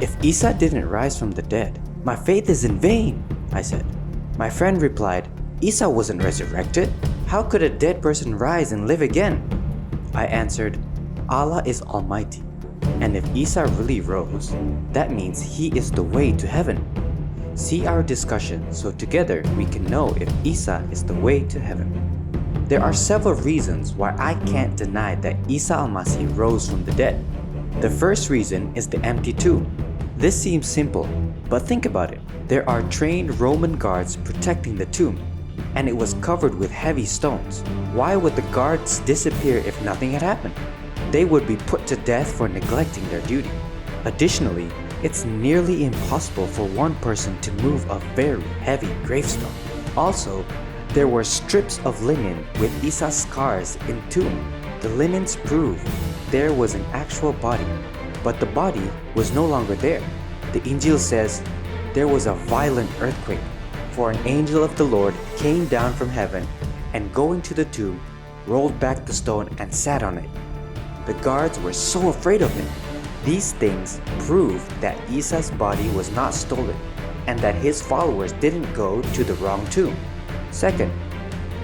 If Isa didn't rise from the dead, my faith is in vain, I said. My friend replied, Isa wasn't resurrected. How could a dead person rise and live again? I answered, Allah is Almighty, and if Isa really rose, that means He is the way to heaven. See our discussion so together we can know if Isa is the way to heaven. There are several reasons why I can't deny that Isa Al-Masih rose from the dead. The first reason is the empty tomb. This seems simple, but think about it. There are trained Roman guards protecting the tomb, and it was covered with heavy stones. Why would the guards disappear if nothing had happened? They would be put to death for neglecting their duty. Additionally, it's nearly impossible for one person to move a very heavy gravestone. Also, there were strips of linen with Isa's scars in tomb. The linens prove there was an actual body, but the body was no longer there. The Injil says, there was a violent earthquake, for an angel of the Lord came down from heaven and going to the tomb, rolled back the stone and sat on it. The guards were so afraid of him. These things prove that Isa's body was not stolen and that his followers didn't go to the wrong tomb. Second,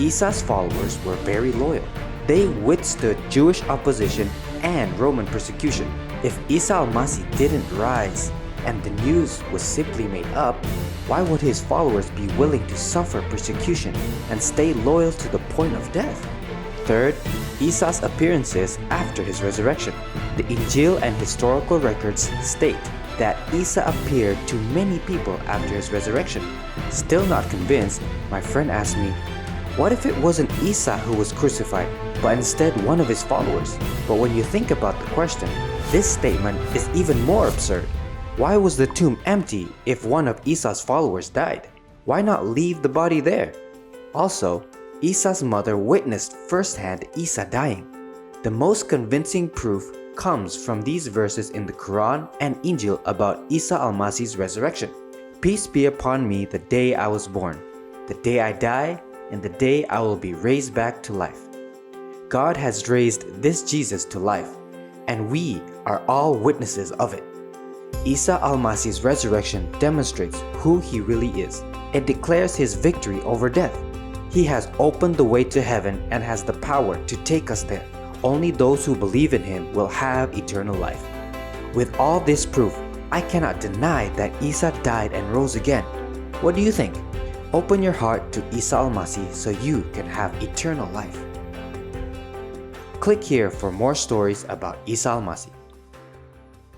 Isa's followers were very loyal. They withstood Jewish opposition and Roman persecution. If Isa Al-Masih didn't rise and the news was simply made up, why would his followers be willing to suffer persecution and stay loyal to the point of death? Third, Isa's appearances after his resurrection. The Injil and historical records state that Isa appeared to many people after his resurrection. Still not convinced, my friend asked me, what if it wasn't Isa who was crucified, but instead one of his followers? But when you think about the question, this statement is even more absurd. Why was the tomb empty if one of Isa's followers died? Why not leave the body there? Also, Isa's mother witnessed firsthand Isa dying. The most convincing proof comes from these verses in the Quran and Injil about Isa Al-Masih's resurrection. Peace be upon me the day I was born, the day I die, and the day I will be raised back to life. God has raised this Jesus to life, and we are all witnesses of it. Isa Al-Masih's resurrection demonstrates who he really is. It declares his victory over death. He has opened the way to heaven and has the power to take us there. Only those who believe in him will have eternal life. With all this proof, I cannot deny that Isa died and rose again. What do you think? Open your heart to Isa Al-Masih so you can have eternal life. Click here for more stories about Isa Al-Masih.